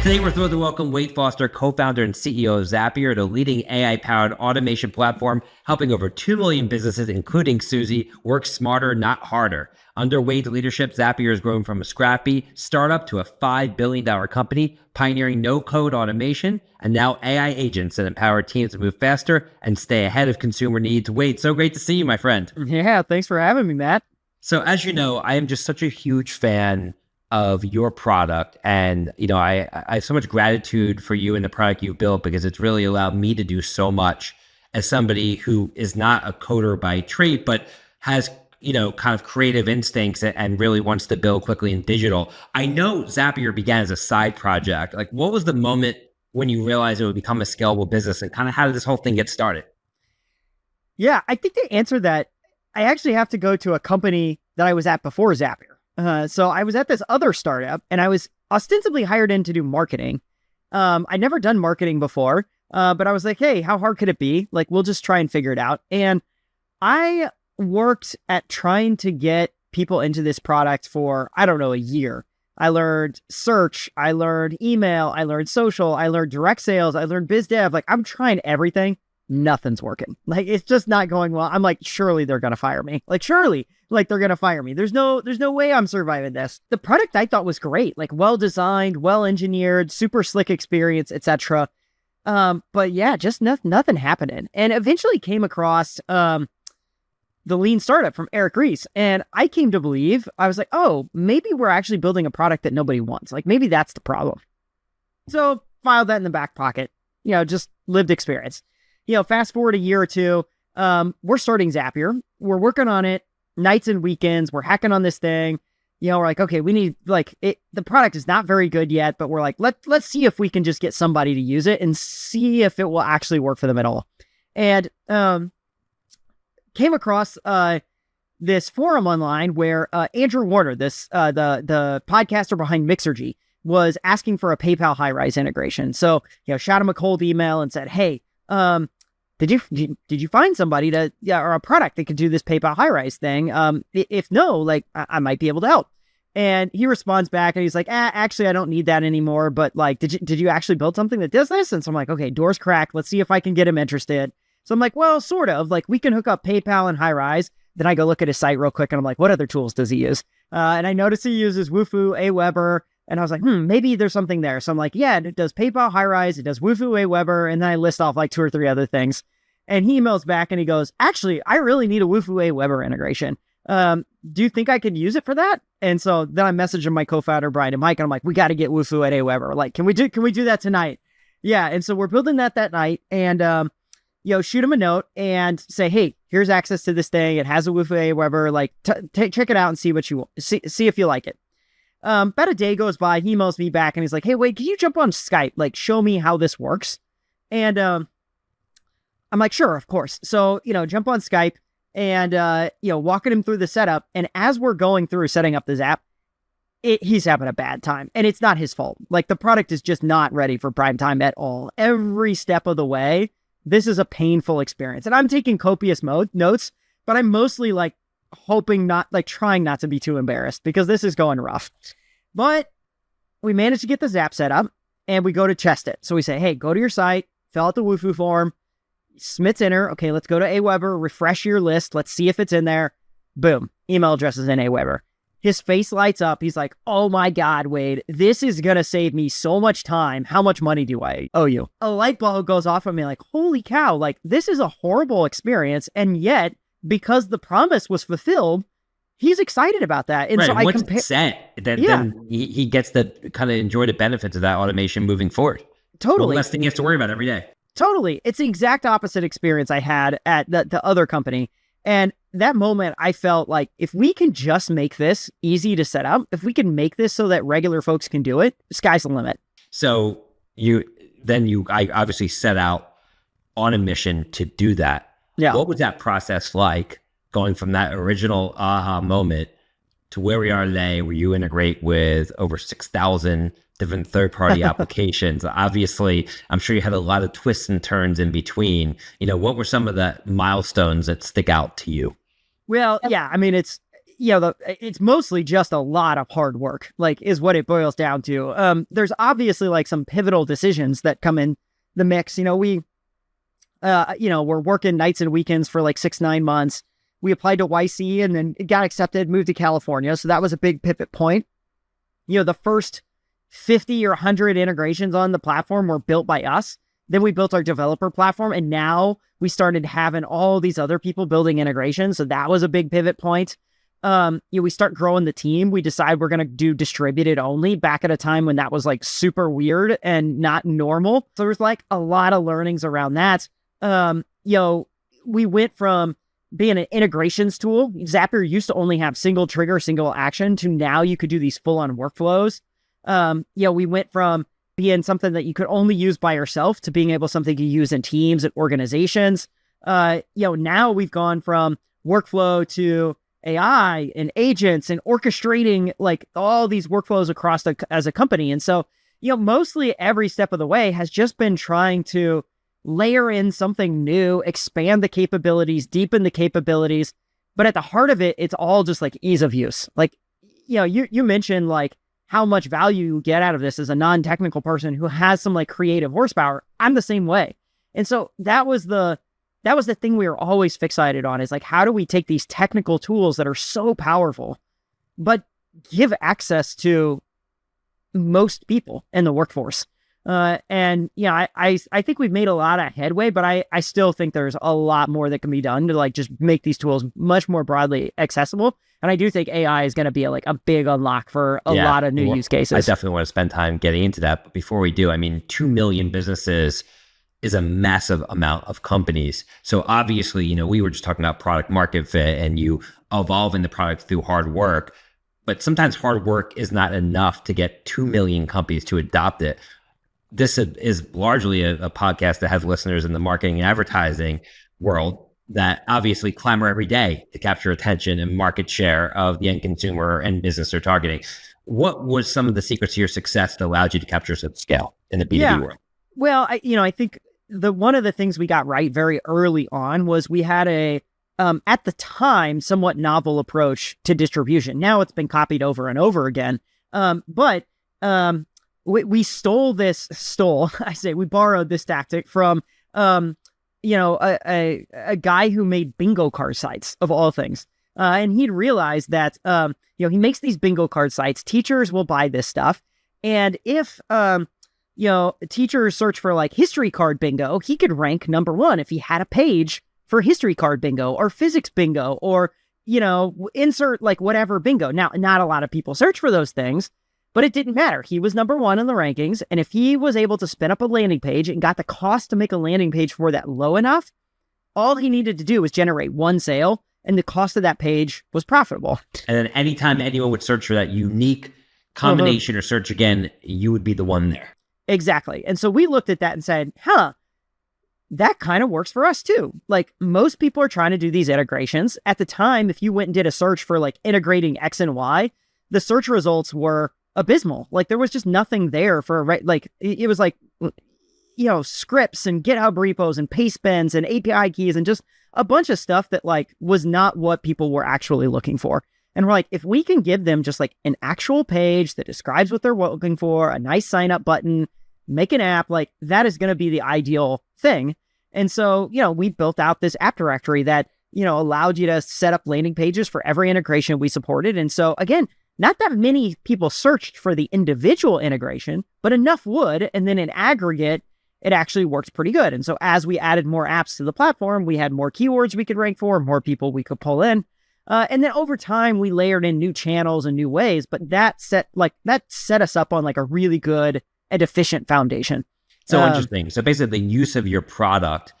Today, we're thrilled to welcome Wade Foster, co-founder and CEO of Zapier, the leading AI-powered automation platform, helping over 2 million businesses, including Suzy, work smarter, not harder. Under Wade's leadership, Zapier has grown from a scrappy startup to a $5 billion company, pioneering no-code automation, and now AI agents that empower teams to move faster and stay ahead of consumer needs. Wade, so great to see you, my friend. Yeah, thanks for having me, Matt. So as you know, I am just such a huge fan of your product. And, I have so much gratitude for you and the product you've built because it's really allowed me to do so much as somebody who is not a coder by trade, but has, kind of creative instincts and really wants to build quickly in digital. I know Zapier began as a side project. Like, what was the moment when you realized it would become a scalable business, and kind of how did this whole thing get started? Yeah, I think to answer that, I actually have to go to a company that I was at before Zapier. So I was at this other startup and I was ostensibly hired in to do marketing. I'd never done marketing before, but I was like, hey, how hard could it be? Like, we'll just try and figure it out. And I worked at trying to get people into this product for, I don't know, a year. I learned search, I learned email, I learned social, I learned direct sales, I learned biz dev. Like, I'm trying everything. Nothing's working. Like, it's just not going well. I'm like, surely they're going to fire me. Like, surely, like, they're going to fire me. There's no way I'm surviving this. The product I thought was great, like well-designed, well-engineered, super slick experience, etc. But yeah, just nothing happening. And eventually came across, the Lean Startup from Eric Ries. And I came to believe, I was like, oh, maybe we're actually building a product that nobody wants. Like, maybe that's the problem. So filed that in the back pocket, just lived experience. Fast forward a year or two, we're starting Zapier. We're working on it nights and weekends. We're hacking on this thing. We're like, okay, we need the product is not very good yet, but we're like, let's see if we can just get somebody to use it and see if it will actually work for them at all. And came across this forum online where Andrew Warner, the podcaster behind Mixergy, was asking for a PayPal high-rise integration. So shot him a cold email and said, hey, did you find somebody or a product that could do this PayPal high-rise thing? If no, like, I might be able to help. And he responds back and he's like, actually, I don't need that anymore. But like, did you actually build something that does this? And so I'm like, okay, door's cracked. Let's see if I can get him interested. So I'm like, well, sort of. Like, we can hook up PayPal and high-rise. Then I go look at his site real quick and I'm like, what other tools does he use? And I noticed he uses Wufoo, Aweber. And I was like, maybe there's something there. So I'm like, yeah, it does PayPal high-rise, it does Wufoo, Aweber, and then I list off like 2 or 3 other things. And he emails back and he goes, actually, I really need a Wufoo, Aweber integration. Do you think I could use it for that? And so then I messaged my co-founder, Brian and Mike, and I'm like, we got to get Wufoo at Aweber. Like, can we do that tonight? Yeah. And so we're building that night and, shoot him a note and say, hey, here's access to this thing. It has a Wufoo, Aweber. Like, check it out and see what you want. See if you like it. About a day goes by, he emails me back and he's like, hey, wait, can you jump on Skype? Like, show me how this works. And, I'm like, sure, of course. So, jump on Skype and, walking him through the setup. And as we're going through setting up this app, he's having a bad time and it's not his fault. Like, the product is just not ready for prime time at all. Every step of the way, this is a painful experience. And I'm taking copious notes, but I'm mostly like, trying not to be too embarrassed because this is going rough. But we managed to get the Zap set up and we go to test it. So we say, hey, go to your site, fill out the Wufoo form, submit enter. Okay, let's go to Aweber, refresh your list. Let's see if it's in there. Boom. Email address is in Aweber. His face lights up. He's like, oh my God, Wade, this is going to save me so much time. How much money do I owe you? A light bulb goes off on me like, holy cow, like, this is a horrible experience. And yet, because the promise was fulfilled, he's excited about that. And right. so I once it's set, then he gets to kind of enjoy the benefits of that automation moving forward. Totally. One less thing he has to worry about every day. Totally. It's the exact opposite experience I had at the other company. And that moment, I felt like if we can just make this easy to set up, if we can make this so that regular folks can do it, sky's the limit. So I obviously set out on a mission to do that. Yeah. What was that process like, going from that original aha moment to where we are today, where you integrate with over 6,000 different third-party applications? Obviously, I'm sure you had a lot of twists and turns in between. What were some of the milestones that stick out to you? Well, yeah, I mean, it's mostly just a lot of hard work, like is what it boils down to. There's obviously like some pivotal decisions that come in the mix. We're working nights and weekends for like 6-9 months. We applied to YC and then it got accepted, moved to California. So that was a big pivot point. The first 50 or 100 integrations on the platform were built by us. Then we built our developer platform, and now we started having all these other people building integrations. So that was a big pivot point. We start growing the team. We decide we're going to do distributed only back at a time when that was like super weird and not normal. So there's like a lot of learnings around that. We went from being an integrations tool. Zapier used to only have single trigger, single action to now you could do these full on workflows. We went from being something that you could only use by yourself to being able something to use in teams and organizations. Now we've gone from workflow to AI and agents and orchestrating like all these workflows across as a company. And so, mostly every step of the way has just been trying to layer in something new, expand the capabilities, deepen the capabilities. But at the heart of it, it's all just like ease of use. Like, you mentioned like how much value you get out of this as a non-technical person who has some like creative horsepower. I'm the same way. And so that was the thing we were always fixated on, is like, how do we take these technical tools that are so powerful, but give access to most people in the workforce? I think we've made a lot of headway, but I still think there's a lot more that can be done to like just make these tools much more broadly accessible. And I do think AI is going to be a big unlock for a lot of new use cases. I definitely want to spend time getting into that. But before we do, 2 million businesses is a massive amount of companies. So obviously, we were just talking about product market fit and you evolving the product through hard work, but sometimes hard work is not enough to get 2 million companies to adopt it. This is largely a podcast that has listeners in the marketing and advertising world that obviously clamor every day to capture attention and market share of the end consumer and business they're targeting. What was some of the secrets to your success that allowed you to capture such scale in the B2B world? Well, I think one of the things we got right very early on was we had at the time, somewhat novel approach to distribution. Now it's been copied over and over again. We borrowed this tactic from, a guy who made bingo card sites of all things. And he'd realized that, he makes these bingo card sites. Teachers will buy this stuff. And if, teachers search for like history card bingo, he could rank number one if he had a page for history card bingo or physics bingo or, insert like whatever bingo. Now, not a lot of people search for those things, but it didn't matter. He was number one in the rankings. And if he was able to spin up a landing page and got the cost to make a landing page for that low enough, all he needed to do was generate one sale and the cost of that page was profitable. And then anytime anyone would search for that unique combination or search again, you would be the one there. Exactly. And so we looked at that and said, that kind of works for us too. Like most people are trying to do these integrations. At the time, if you went and did a search for like integrating X and Y, the search results were abysmal. Like there was just nothing there for it was like, scripts and GitHub repos and paste bins and API keys and just a bunch of stuff that like was not what people were actually looking for. And we're like, if we can give them just like an actual page that describes what they're looking for, a nice sign up button, make an app, like that is going to be the ideal thing. And so, we built out this app directory that, allowed you to set up landing pages for every integration we supported. And so again, not that many people searched for the individual integration, but enough would. And then in aggregate, it actually worked pretty good. And so as we added more apps to the platform, we had more keywords we could rank for, more people we could pull in. And then over time, we layered in new channels and new ways, but that set us up on like a really good and efficient foundation. So interesting. So basically the use of your product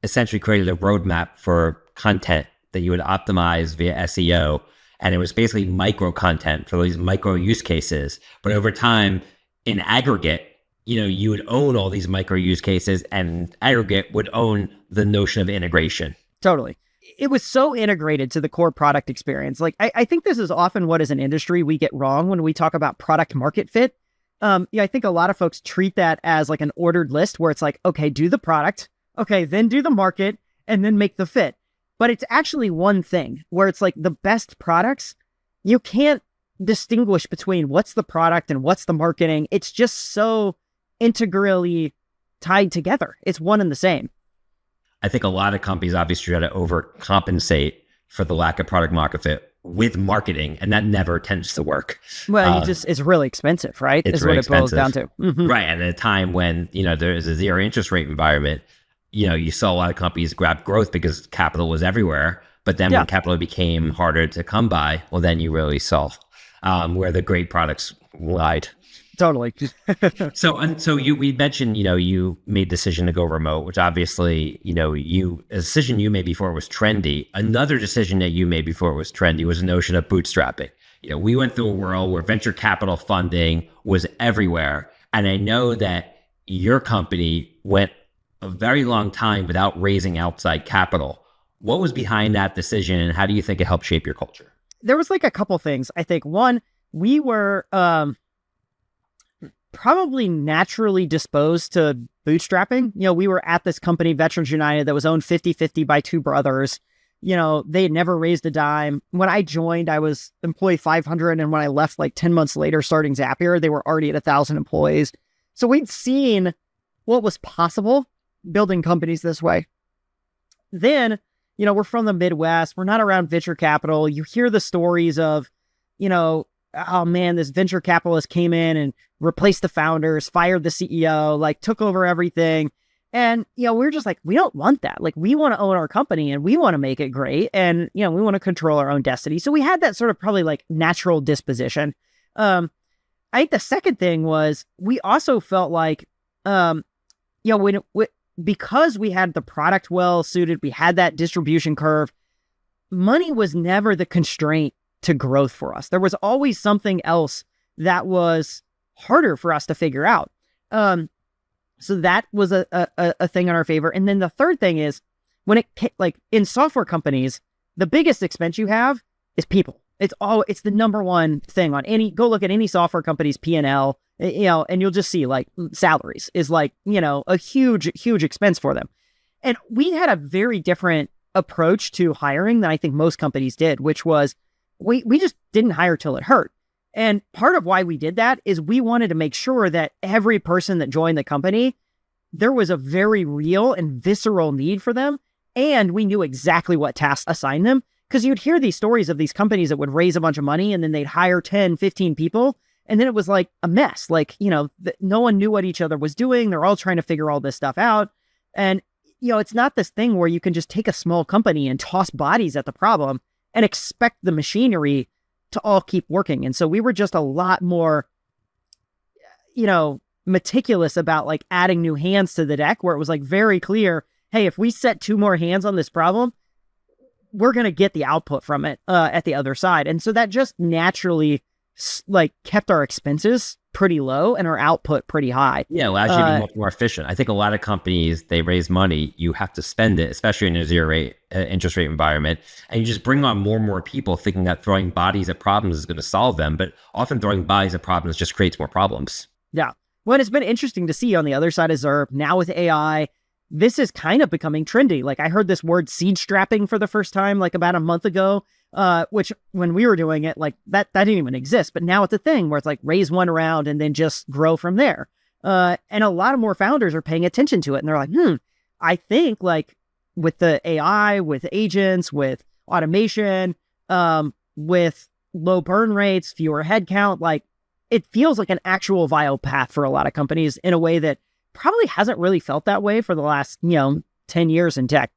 essentially created a roadmap for content that you would optimize via SEO. And it was basically micro content for these micro use cases. But over time, in aggregate, you would own all these micro use cases and aggregate would own the notion of integration. Totally. It was so integrated to the core product experience. Like, I think this is often what as an industry we get wrong when we talk about product market fit. I think a lot of folks treat that as like an ordered list where it's like, okay, do the product, okay, then do the market, and then make the fit. But it's actually one thing where it's like the best products you can't distinguish between what's the product and what's the marketing. It's just so integrally tied together. It's one and the same. I think a lot of companies obviously try to overcompensate for the lack of product market fit with marketing, and that never tends to work. Well, it's really expensive, right? It's is really what it boils expensive. down to. Right. And at a time when, there is a zero interest rate environment, you saw a lot of companies grab growth because capital was everywhere. But then when capital became harder to come by, well, then you really saw where the great products lied. Totally. So we mentioned, you made the decision to go remote, which obviously, a decision you made before was trendy. Another decision that you made before was trendy was the notion of bootstrapping. We went through a world where venture capital funding was everywhere. And I know that your company went a very long time without raising outside capital. What was behind that decision, and how do you think it helped shape your culture? There was like a couple things. I think one, we were probably naturally disposed to bootstrapping. We were at this company, Veterans United, that was owned 50-50 by two brothers. They had never raised a dime. When I joined, I was employee 500. And when I left, like 10 months later, starting Zapier, they were already at 1,000 employees. So we'd seen what was possible building companies this way. Then, we're from the Midwest. We're not around venture capital. You hear the stories of, oh man, this venture capitalist came in and replaced the founders, fired the CEO, like took over everything. And, we're just like, we don't want that. Like, we want to own our company and we want to make it great. And, we want to control our own destiny. So we had that sort of probably like natural disposition. I think the second thing was we also felt like, because we had the product well suited, we had that distribution curve, money was never the constraint to growth for us. There was always something else that was harder for us to figure out. So that was a thing in our favor. And then the third thing is when like in software companies, the biggest expense you have is people. It's the number one thing on go look at any software company's P&L, and you'll just see like salaries is like, a huge, huge expense for them. And we had a very different approach to hiring than I think most companies did, which was we just didn't hire till it hurt. And part of why we did that is we wanted to make sure that every person that joined the company, there was a very real and visceral need for them. And we knew exactly what tasks assigned them. Because you'd hear these stories of these companies that would raise a bunch of money and then they'd hire 10, 15 people. And then it was like a mess. Like, no one knew what each other was doing. They're all trying to figure all this stuff out. And, it's not this thing where you can just take a small company and toss bodies at the problem and expect the machinery to all keep working. And so we were just a lot more, meticulous about like adding new hands to the deck, where it was like very clear, hey, if we set 2 more hands on this problem, we're going to get the output from it at the other side. And so that just naturally like kept our expenses pretty low and our output pretty high. Yeah, allows you to be much more efficient. I think a lot of companies, they raise money, you have to spend it, especially in a zero rate interest rate environment. And you just bring on more and more people thinking that throwing bodies at problems is going to solve them. But often throwing bodies at problems just creates more problems. Yeah. Well, it's been interesting to see on the other side of Zerp, now with AI, this is kind of becoming trendy. Like I heard this word seed strapping for the first time, like about a month ago, which when we were doing it, like that didn't even exist. But now it's a thing where it's like raise one round and then just grow from there. And a lot of more founders are paying attention to it. And they're like, I think like with the AI, with agents, with automation, with low burn rates, fewer headcount, like it feels like an actual viable path for a lot of companies in a way that probably hasn't really felt that way for the last, 10 years in tech.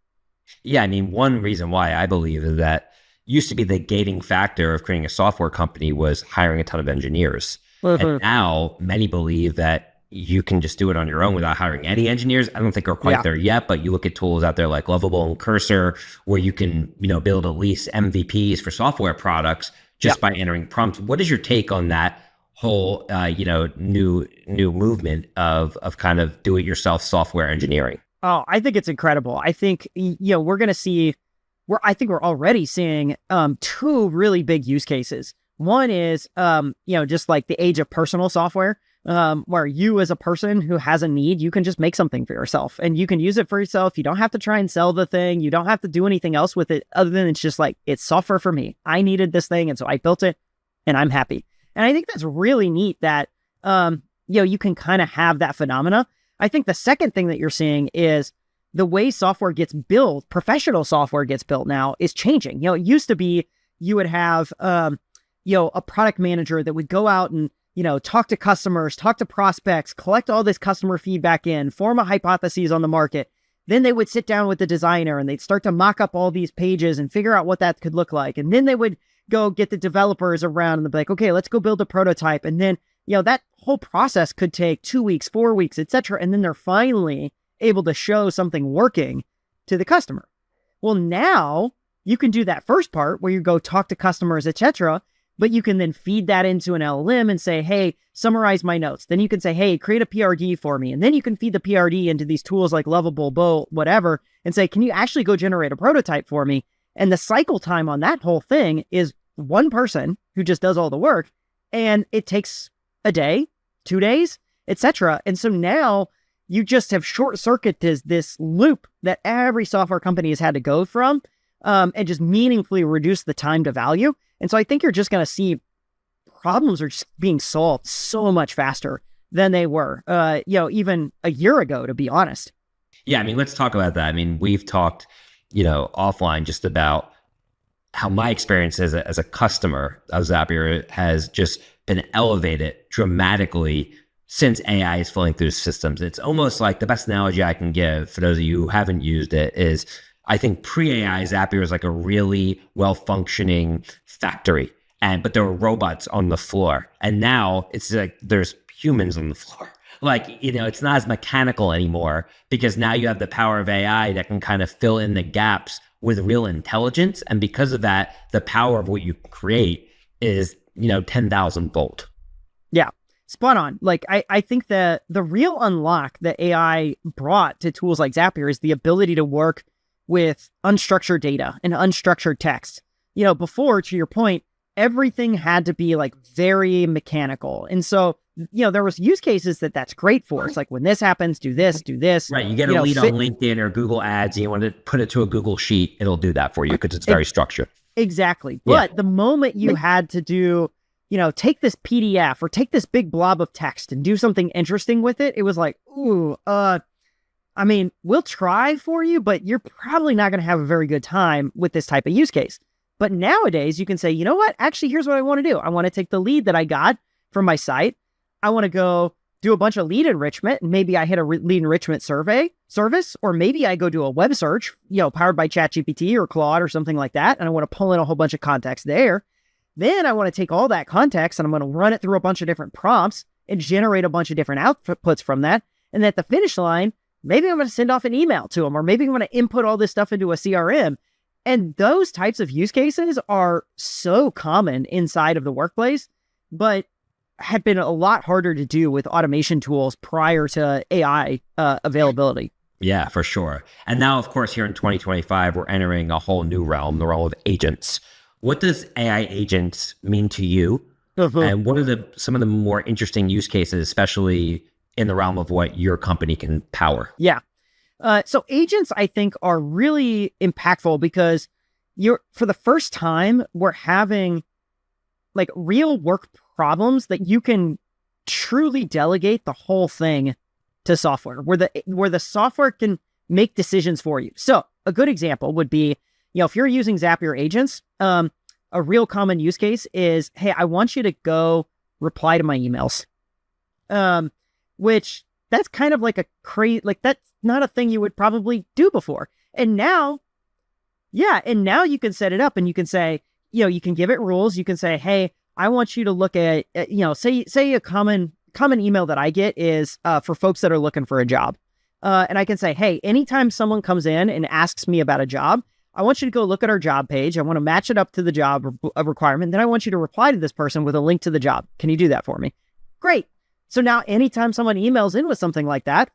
Yeah, I mean, one reason why I believe is that used to be the gating factor of creating a software company was hiring a ton of engineers. Mm-hmm. And now many believe that you can just do it on your own without hiring any engineers. I don't think we're quite there yet, but you look at tools out there like Lovable and Cursor, where you can, build at least MVPs for software products just by entering prompts. What is your take on that whole, new movement of kind of do-it-yourself software engineering? Oh, I think it's incredible. I think, we're going to see, I think we're already seeing 2 really big use cases. One is, just like the age of personal software, where you as a person who has a need, you can just make something for yourself and you can use it for yourself. You don't have to try and sell the thing. You don't have to do anything else with it other than it's just like, it's software for me. I needed this thing. And so I built it and I'm happy. And I think that's really neat that, you can kind of have that phenomena. I think the second thing that you're seeing is the way software gets built, professional software gets built now is changing. It used to be you would have, a product manager that would go out and, talk to customers, talk to prospects, collect all this customer feedback in, form a hypothesis on the market. Then they would sit down with the designer and they'd start to mock up all these pages and figure out what that could look like. And then they would go get the developers around and they'd be like, okay, let's go build a prototype. And then, that whole process could take 2 weeks, 4 weeks, etc. And then they're finally able to show something working to the customer. Well, now you can do that first part where you go talk to customers, etc. But you can then feed that into an LLM and say, hey, summarize my notes. Then you can say, hey, create a PRD for me. And then you can feed the PRD into these tools like Lovable, Bow, whatever, and say, can you actually go generate a prototype for me? And the cycle time on that whole thing is one person who just does all the work. And it takes a day, 2 days, etc. And so now you just have short-circuited this loop that every software company has had to go from, and just meaningfully reduce the time to value. And so I think you're just going to see problems are just being solved so much faster than they were, even a year ago, to be honest. Yeah, I mean, let's talk about that. I mean, we've talked, offline just about how my experience as a customer of Zapier has just been elevated dramatically since AI is flowing through systems. It's almost like the best analogy I can give for those of you who haven't used it is, I think pre-AI Zapier was like a really well-functioning factory, but there were robots on the floor. And now it's like there's humans on the floor. Like, it's not as mechanical anymore because now you have the power of AI that can kind of fill in the gaps with real intelligence. And because of that, the power of what you create is, 10,000 volt. Yeah, spot on. Like, I think that the real unlock that AI brought to tools like Zapier is the ability to work with unstructured data and unstructured text. Before, to your point, everything had to be like very mechanical. And so, there was use cases that's great for. It's like when this happens, do this, do this. Right. You get a lead on LinkedIn or Google Ads and you want to put it to a Google Sheet, it'll do that for you because it's very structured. Exactly. But the moment you had to do, take this PDF or take this big blob of text and do something interesting with it, it was like, ooh, we'll try for you, but you're probably not going to have a very good time with this type of use case. But nowadays you can say, you know what? Actually, here's what I want to do. I want to take the lead that I got from my site. I want to go do a bunch of lead enrichment. And maybe I hit a lead enrichment service, or maybe I go do a web search, powered by ChatGPT or Claude or something like that. And I want to pull in a whole bunch of context there. Then I want to take all that context and I'm going to run it through a bunch of different prompts and generate a bunch of different outputs from that. And at the finish line, maybe I'm going to send off an email to them, or maybe I'm going to input all this stuff into a CRM. And those types of use cases are so common inside of the workplace, but had been a lot harder to do with automation tools prior to AI availability. Yeah, for sure. And now, of course, here in 2025, we're entering a whole new realm, the realm of agents. What does AI agents mean to you? And what are some of the more interesting use cases, especially in the realm of what your company can power? Yeah. So agents, I think, are really impactful because for the first time, we're having like real work problems that you can truly delegate the whole thing to software, where the software can make decisions for you. So a good example would be, if you're using Zapier agents, a real common use case is, hey, I want you to go reply to my emails, which that's kind of like that's not a thing you would probably do before. And now you can set it up and you can say, you can give it rules. You can say, hey, I want you to look at, say a common email that I get is for folks that are looking for a job. And I can say, hey, anytime someone comes in and asks me about a job, I want you to go look at our job page. I want to match it up to the job requirement. Then I want you to reply to this person with a link to the job. Can you do that for me? Great. So now anytime someone emails in with something like that,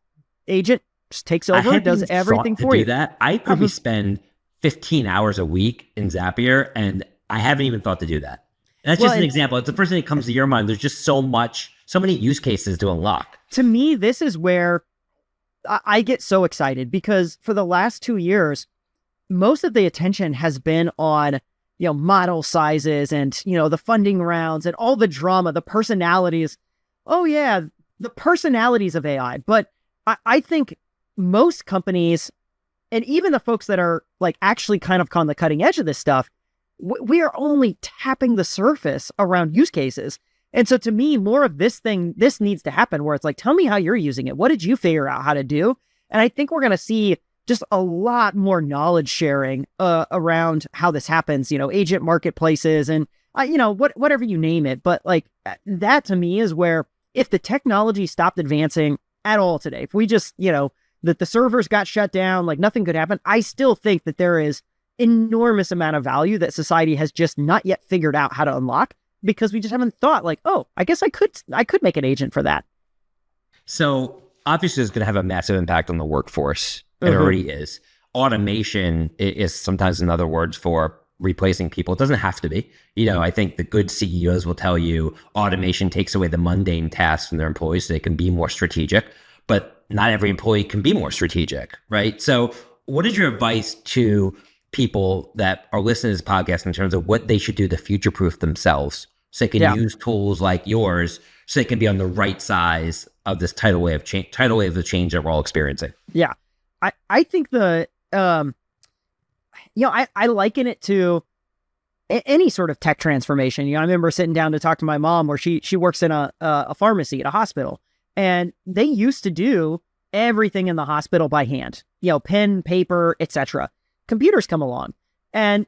agent just takes over, does everything for you. That. I probably spend 15 hours a week in Zapier and I haven't even thought to do that. That's Well, just an and example. It's the first thing that comes to your mind. There's just so many use cases to unlock. to me, this is where I get so excited because for the last 2 years, most of the attention has been on, model sizes and, the funding rounds and all the drama, the personalities. Oh yeah, the personalities of AI. But I think most companies, and even the folks that are like actually kind of on the cutting edge of this stuff, we are only tapping the surface around use cases. And so to me, more of this needs to happen where it's like, tell me how you're using it. What did you figure out how to do? And I think we're going to see just a lot more knowledge sharing around how this happens, agent marketplaces and, whatever you name it. But like that to me is where if the technology stopped advancing at all today, if we just, that the servers got shut down, like nothing could happen, I still think that there is enormous amount of value that society has just not yet figured out how to unlock because we just haven't thought like, oh, I guess I could make an agent for that. So obviously it's going to have a massive impact on the workforce. It already is. Automation is sometimes another words for replacing people. It doesn't have to be. I think the good CEOs will tell you automation takes away the mundane tasks from their employees so they can be more strategic, but not every employee can be more strategic, right? So what is your advice to people that are listening to this podcast in terms of what they should do to future-proof themselves so they can use tools like yours so they can be on the right size of this tidal wave of change that we're all experiencing? Yeah. I think I liken it to any sort of tech transformation. I remember sitting down to talk to my mom where she works in a pharmacy at a hospital, and they used to do everything in the hospital by hand, pen, paper, etc. Computers come along and,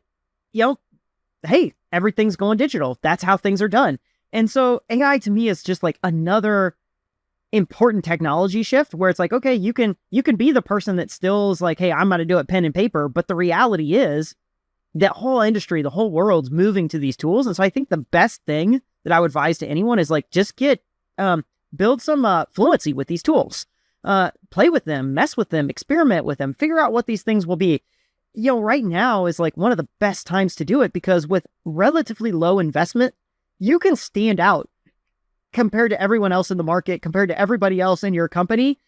hey, everything's going digital. That's how things are done. And so AI to me is just like another important technology shift where it's like, okay, you can be the person that still is like, hey, I'm going to do it pen and paper. But the reality is that whole industry, the whole world's moving to these tools. And so I think the best thing that I would advise to anyone is like, just build some fluency with these tools, play with them, mess with them, experiment with them, figure out what these things will be. Right now is like one of the best times to do it because with relatively low investment, you can stand out compared to everyone else in the market, compared to everybody else in your company,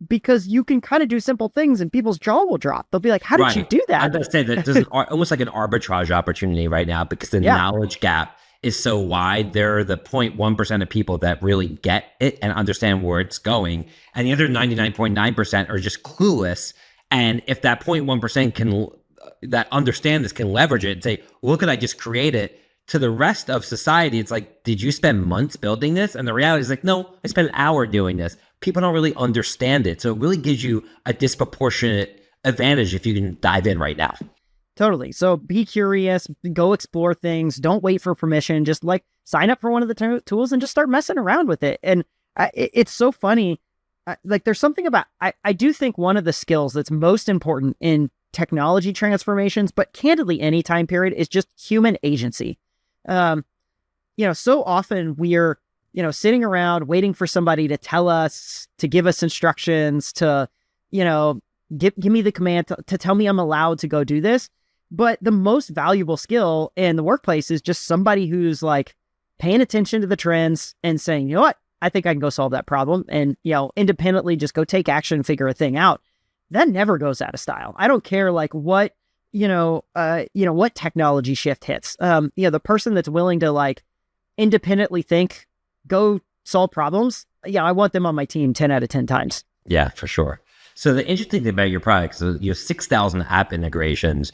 because you can kind of do simple things and people's jaw will drop. They'll be like, how did you do that? I'd say that this is almost like an arbitrage opportunity right now because the knowledge gap is so wide. They're the 0.1% of people that really get it and understand where it's going. And the other 99.9% are just clueless. And if that 0.1% that understand this can leverage it and say, look what I just created, to the rest of society, it's like, did you spend months building this? And the reality is like, no, I spent an hour doing this. People don't really understand it. So it really gives you a disproportionate advantage if you can dive in right now. Totally. So be curious, go explore things. Don't wait for permission. Just like sign up for one of the tools and just start messing around with it. And it's so funny. Like there's something about, I do think one of the skills that's most important in technology transformations, but candidly any time period, is just human agency. So often we're, sitting around waiting for somebody to tell us, to give us instructions, to, give me the command to tell me I'm allowed to go do this. But the most valuable skill in the workplace is just somebody who's like paying attention to the trends and saying, you know what, I think I can go solve that problem and, independently just go take action and figure a thing out. That never goes out of style. I don't care like what, what technology shift hits. The person that's willing to like independently think, go solve problems. Yeah, I want them on my team 10 out of 10 times. Yeah, for sure. So the interesting thing about your product, so you have 6,000 app integrations.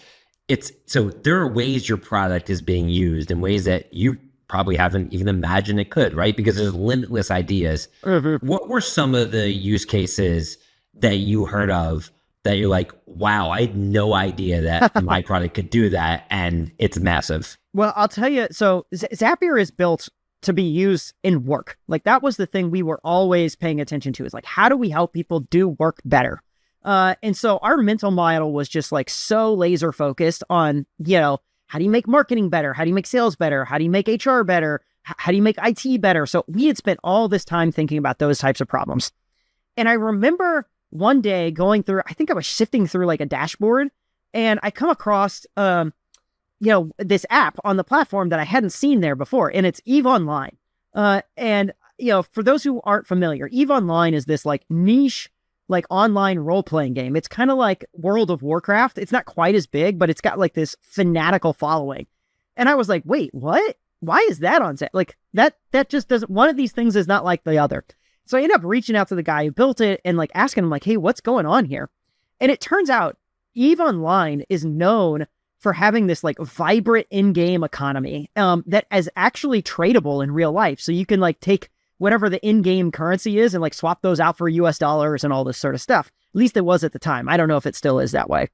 So there are ways your product is being used in ways that you probably haven't even imagined it could, right? Because there's limitless ideas. Mm-hmm. What were some of the use cases that you heard of that you're like, wow, I had no idea that my product could do that, and it's massive? Well, I'll tell you, so Zapier is built to be used in work. Like that was the thing we were always paying attention to, is like, how do we help people do work better? And so our mental model was just like so laser focused on, how do you make marketing better? How do you make sales better? How do you make HR better? How do you make IT better? So we had spent all this time thinking about those types of problems. And I remember one day going through, I think I was shifting through like a dashboard, and I come across this app on the platform that I hadn't seen there before, and it's EVE Online. And for those who aren't familiar, EVE Online is this like niche, like online role-playing game. It's kind of like World of Warcraft. It's not quite as big, but it's got like this fanatical following. And I was like, wait, what? Why is that on set? Like that just doesn't, one of these things is not like the other. So I ended up reaching out to the guy who built it and like asking him like, hey, what's going on here? And it turns out EVE Online is known for having this like vibrant in-game economy that is actually tradable in real life. So you can like take whatever the in-game currency is and like swap those out for US dollars and all this sort of stuff. At least it was at the time. I don't know if it still is that way.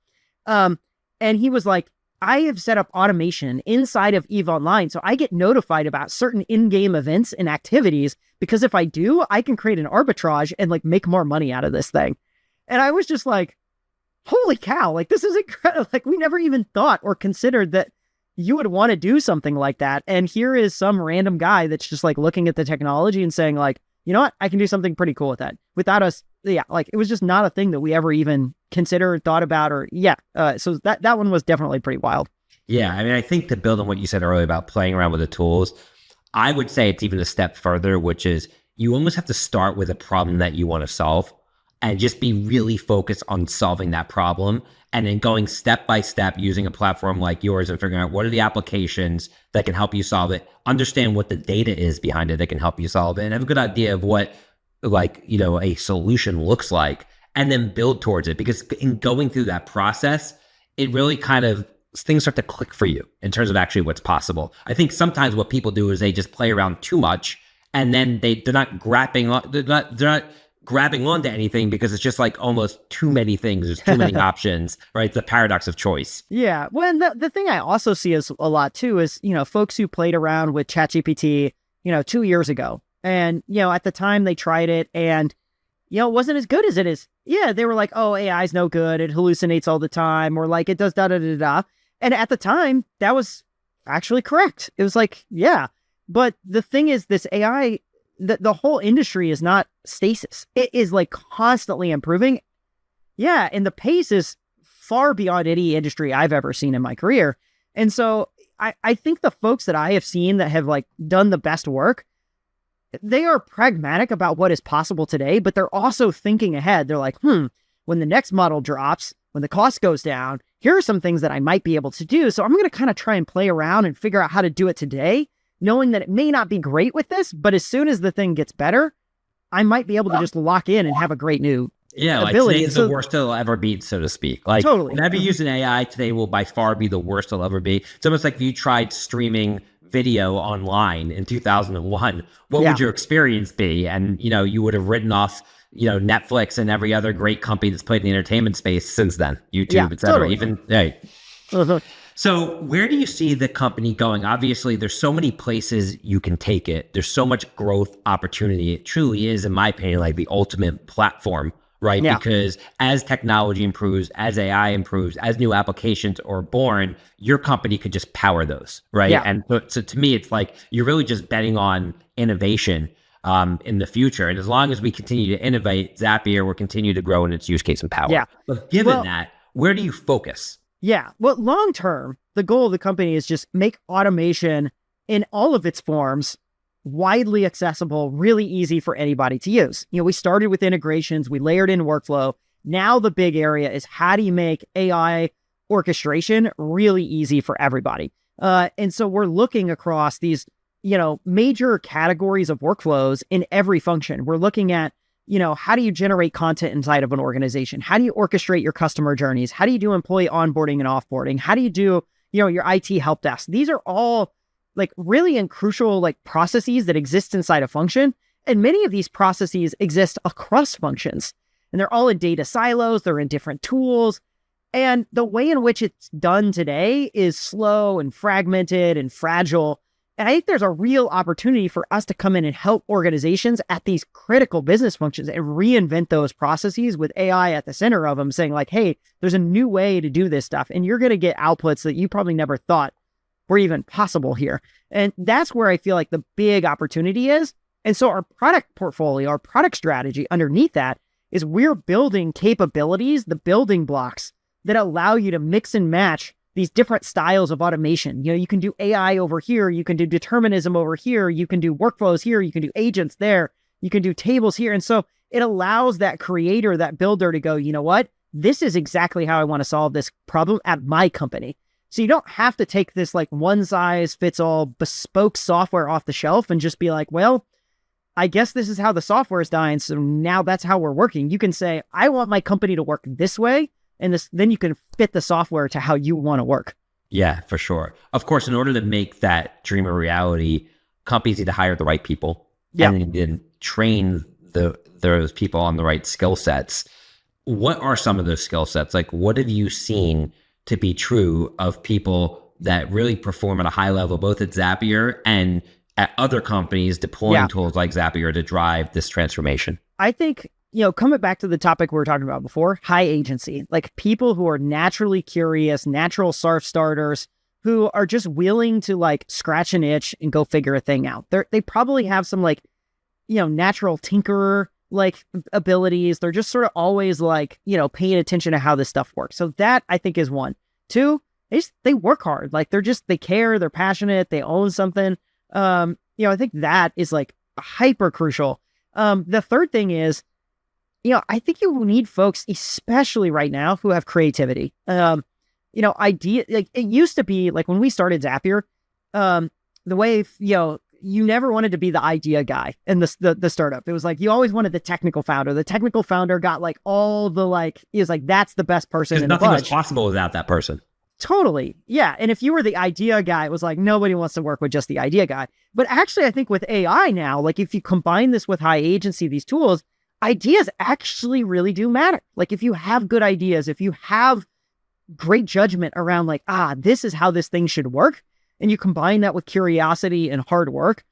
And he was like, I have set up automation inside of EVE Online, so I get notified about certain in-game events and activities, because if I do, I can create an arbitrage and like make more money out of this thing. And I was just like, holy cow, like this is incredible. Like we never even thought or considered that you would want to do something like that. And here is some random guy that's just like looking at the technology and saying like, you know what, I can do something pretty cool with that without us. Yeah, like it was just not a thing that we ever even considered, thought about, or so that one was definitely pretty wild. Yeah, I mean, I think to build on what you said earlier about playing around with the tools, I would say it's even a step further, which is you almost have to start with a problem that you want to solve and just be really focused on solving that problem, and then going step by step using a platform like yours and figuring out what are the applications that can help you solve it, understand what the data is behind it that can help you solve it, and have a good idea of what a solution looks like, and then build towards it. Because in going through that process, it really kind of, things start to click for you in terms of actually what's possible. I think sometimes what people do is they just play around too much, and then they're not grabbing onto anything because it's just like almost too many things. There's too many options, right? It's the paradox of choice. Yeah. Well, and the thing I also see is a lot too is, folks who played around with ChatGPT, 2 years ago. And, at the time they tried it and, it wasn't as good as it is. Yeah. They were like, oh, AI is no good. It hallucinates all the time. Or like it does da-da-da-da. And at the time that was actually correct. It was like, yeah. But the thing is, this AI, the whole industry is not stasis. It is like constantly improving. Yeah. And the pace is far beyond any industry I've ever seen in my career. And so I think the folks that I have seen that have like done the best work, they are pragmatic about what is possible today, but they're also thinking ahead. They're like, when the next model drops, when the cost goes down, here are some things that I might be able to do. So I'm going to kind of try and play around and figure out how to do it today, knowing that it may not be great with this, but as soon as the thing gets better, I might be able to just lock in and have a great new ability. Today's the worst it'll ever be, so to speak. Like totally. Whenever you use an AI today will by far be the worst it'll ever be. It's almost like if you tried streaming video online in 2001, what would your experience be? And, you would have written off, Netflix and every other great company that's played in the entertainment space since then, YouTube, et cetera. Totally. Even, right. So where do you see the company going? Obviously, there's so many places you can take it. There's so much growth opportunity. It truly is, in my opinion, like the ultimate platform, right? Yeah. Because as technology improves, as AI improves, as new applications are born, your company could just power those, right? Yeah. And so to me, it's like you're really just betting on innovation in the future. And as long as we continue to innovate, Zapier will continue to grow in its use case and power. Yeah. But given that, where do you focus? Yeah. Well, long term, the goal of the company is just make automation in all of its forms widely accessible, really easy for anybody to use. We started with integrations, we layered in workflow. Now the big area is how do you make AI orchestration really easy for everybody? And so we're looking across these, major categories of workflows in every function. We're looking at, how do you generate content inside of an organization? How do you orchestrate your customer journeys? How do you do employee onboarding and offboarding? How do you do, your IT help desk? These are all like really and crucial like processes that exist inside a function. And many of these processes exist across functions, and they're all in data silos. They're in different tools. And the way in which it's done today is slow and fragmented and fragile. And I think there's a real opportunity for us to come in and help organizations at these critical business functions and reinvent those processes with AI at the center of them, saying like, hey, there's a new way to do this stuff. And you're going to get outputs that you probably never thought were even possible here. And that's where I feel like the big opportunity is. And so our product portfolio, our product strategy underneath that is we're building capabilities, the building blocks that allow you to mix and match these different styles of automation. You can do AI over here, you can do determinism over here, you can do workflows here, you can do agents there, you can do tables here. And so it allows that creator, that builder to go, you know what? This is exactly how I want to solve this problem at my company. So you don't have to take this like one size fits all bespoke software off the shelf and just be like, well, I guess this is how the software is dying, so now that's how we're working. You can say, I want my company to work this way, and then you can fit the software to how you want to work. Yeah, for sure. Of course, in order to make that dream a reality, companies need to hire the right people and then train those people on the right skill sets. What are some of those skill sets? Like, what have you seen to be true of people that really perform at a high level, both at Zapier and at other companies deploying tools like Zapier to drive this transformation? I think, coming back to the topic we were talking about before, high agency, like people who are naturally curious, natural self-starters, who are just willing to like scratch an itch and go figure a thing out. They probably have some like, natural tinkerer like abilities. They're just sort of always like, paying attention to how this stuff works. So that I think is one. Two, they work hard. Like they care, they're passionate, they own something. I think that is like hyper crucial. The third thing is, I think you need folks, especially right now, who have creativity. Idea, like it used to be like when we started Zapier, the way, you never wanted to be the idea guy in the startup. It was like, you always wanted the technical founder. The technical founder got like all the like, he was like, that's the best person in the bunch. Nothing was possible without that person. Totally. Yeah. And if you were the idea guy, it was like, nobody wants to work with just the idea guy. But actually, I think with AI now, like if you combine this with high agency, these tools, ideas actually really do matter. Like if you have good ideas, if you have great judgment around like, this is how this thing should work, and you combine that with curiosity and hard work,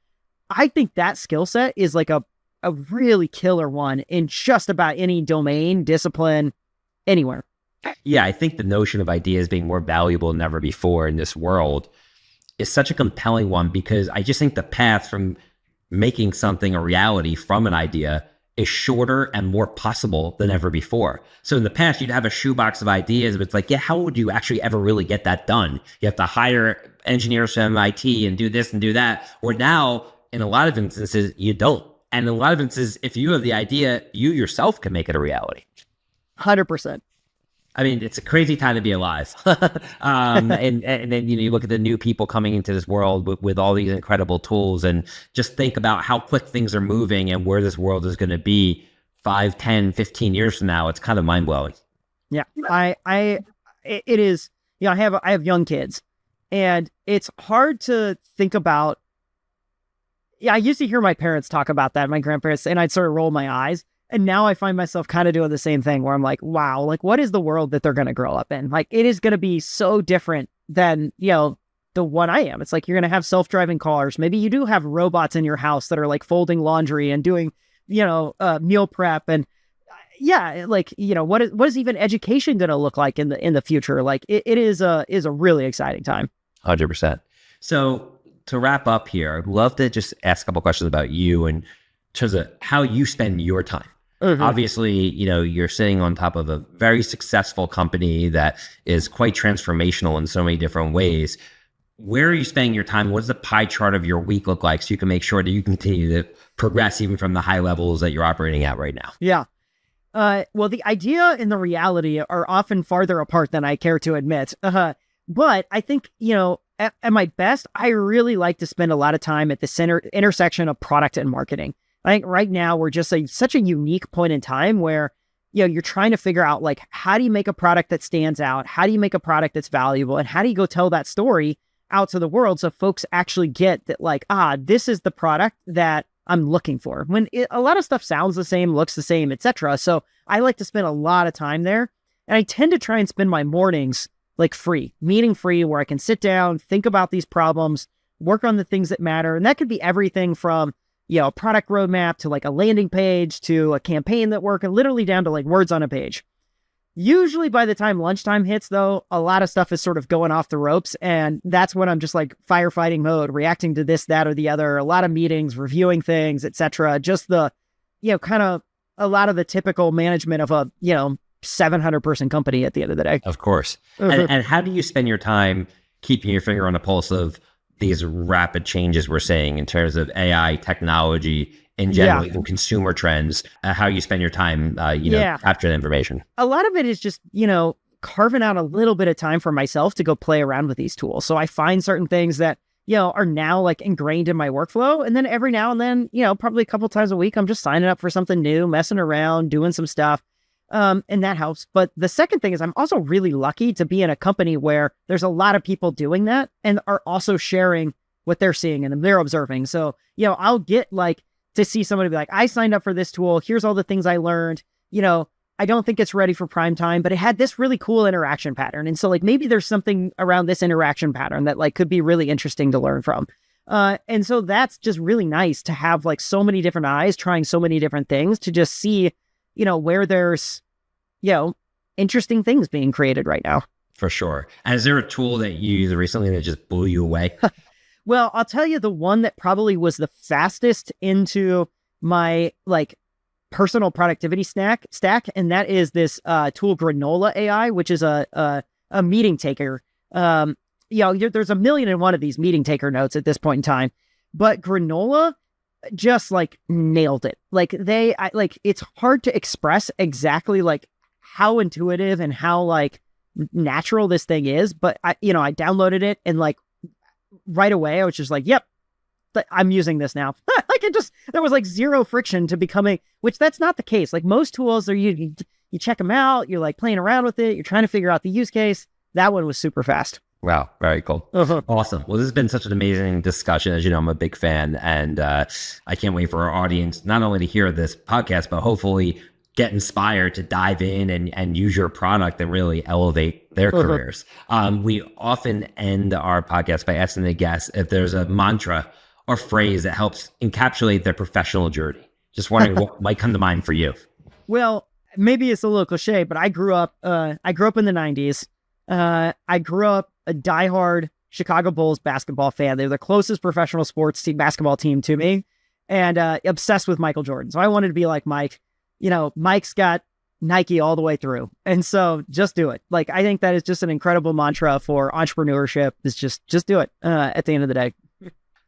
I think that skill set is like a really killer one in just about any domain, discipline, anywhere. Yeah, I think the notion of ideas being more valuable than ever before in this world is such a compelling one, because I just think the path from making something a reality from an idea is shorter and more possible than ever before. So in the past, you'd have a shoebox of ideas, but it's like, how would you actually ever really get that done? You have to hire engineers from MIT and do this and do that. Or now, in a lot of instances, you don't. And in a lot of instances, if you have the idea, you yourself can make it a reality. 100%. I mean, it's a crazy time to be alive. And then, you look at the new people coming into this world with all these incredible tools, and just think about how quick things are moving and where this world is going to be 5, 10, 15 years from now. It's kind of mind blowing. Yeah, it is, I have young kids, and it's hard to think about. Yeah, I used to hear my parents talk about that, my grandparents, and I'd sort of roll my eyes. And now I find myself kind of doing the same thing where I'm like, wow, like what is the world that they're going to grow up in? Like it is going to be so different than, the one I am. It's like you're going to have self-driving cars. Maybe you do have robots in your house that are like folding laundry and doing, meal prep. And what is even education going to look like in the future? Like it is a really exciting time. 100%. So to wrap up here, I'd love to just ask a couple questions about you and in terms of how you spend your time. Mm-hmm. Obviously, you're sitting on top of a very successful company that is quite transformational in so many different ways. Where are you spending your time? What does the pie chart of your week look like so you can make sure that you continue to progress even from the high levels that you're operating at right now? Yeah. Well, the idea and the reality are often farther apart than I care to admit. But I think, at my best, I really like to spend a lot of time at the intersection of product and marketing. I think right now we're just such a unique point in time where, you're trying to figure out like, how do you make a product that stands out? How do you make a product that's valuable? And how do you go tell that story out to the world so folks actually get that like, this is the product that I'm looking for. When a lot of stuff sounds the same, looks the same, etc. So I like to spend a lot of time there. And I tend to try and spend my mornings like meeting free, where I can sit down, think about these problems, work on the things that matter. And that could be everything from, a product roadmap to like a landing page to a campaign that work, and literally down to like words on a page. Usually by the time lunchtime hits, though, a lot of stuff is sort of going off the ropes. And that's when I'm just like firefighting mode, reacting to this, that, or the other, a lot of meetings, reviewing things, etc. Just the, kind of a lot of the typical management of a, 700-person company at the end of the day. Of course. And how do you spend your time keeping your finger on the pulse of these rapid changes we're seeing in terms of AI technology in general, even consumer trends, how you spend your time, capturing the information? A lot of it is just, carving out a little bit of time for myself to go play around with these tools. So I find certain things that, are now like ingrained in my workflow. And then every now and then, probably a couple times a week, I'm just signing up for something new, messing around, doing some stuff. And that helps. But the second thing is I'm also really lucky to be in a company where there's a lot of people doing that and are also sharing what they're seeing and they're observing. So, I'll get to see somebody be like, I signed up for this tool. Here's all the things I learned. I don't think it's ready for prime time, but it had this really cool interaction pattern. And so maybe there's something around this interaction pattern that could be really interesting to learn from. And so that's just really nice to have so many different eyes trying so many different things to just see, where there's, interesting things being created right now. For sure. And is there a tool that you used recently that just blew you away? Well, I'll tell you the one that probably was the fastest into my personal productivity stack, and that is this tool Granola AI, which is a meeting taker. There's a million and one of these meeting taker notes at this point in time, but Granola just nailed it. It's hard to express exactly how intuitive and how natural this thing is, but I downloaded it and right away I was just yep, I'm using this now. There was zero friction to becoming, which that's not the case. Most tools are you check them out, you're playing around with it, you're trying to figure out the use case. That one was super fast. Wow. Very cool. Awesome. Well, this has been such an amazing discussion. As you know, I'm a big fan, and I can't wait for our audience not only to hear this podcast, but hopefully get inspired to dive in and use your product and really elevate their careers. We often end our podcast by asking the guests if there's a mantra or phrase that helps encapsulate their professional journey. Just wondering what might come to mind for you. Well, maybe it's a little cliche, but I grew up in the 90s. I grew up a diehard Chicago Bulls basketball fan. They're the closest professional sports team, basketball team to me, and obsessed with Michael Jordan. So I wanted to be like Mike. Mike's got Nike all the way through. And so just do it. I think that is just an incredible mantra for entrepreneurship, is just do it at the end of the day.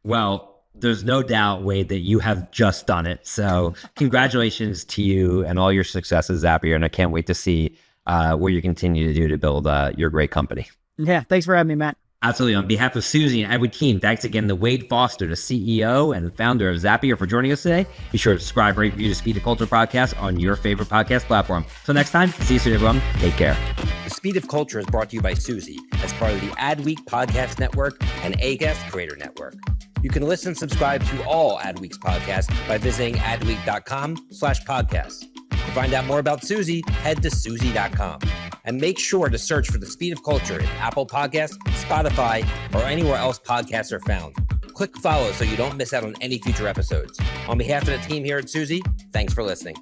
Well, there's no doubt, Wade, that you have just done it. So congratulations to you and all your success at Zapier. And I can't wait to see what you continue to do to build your great company. Yeah. Thanks for having me, Matt. Absolutely. On behalf of Suzy and Edward team, thanks again to Wade Foster, the CEO and founder of Zapier, for joining us today. Be sure to subscribe, rate, review the Speed of Culture podcast on your favorite podcast platform. So next time, see you soon, everyone. Take care. The Speed of Culture is brought to you by Suzy as part of the Adweek Podcast Network and A-Guest Creator Network. You can listen and subscribe to all Adweek's podcasts by visiting adweek.com/podcasts. To find out more about Suzy, head to Suzy.com. And make sure to search for The Speed of Culture in Apple Podcasts, Spotify, or anywhere else podcasts are found. Click follow so you don't miss out on any future episodes. On behalf of the team here at Suzy, thanks for listening.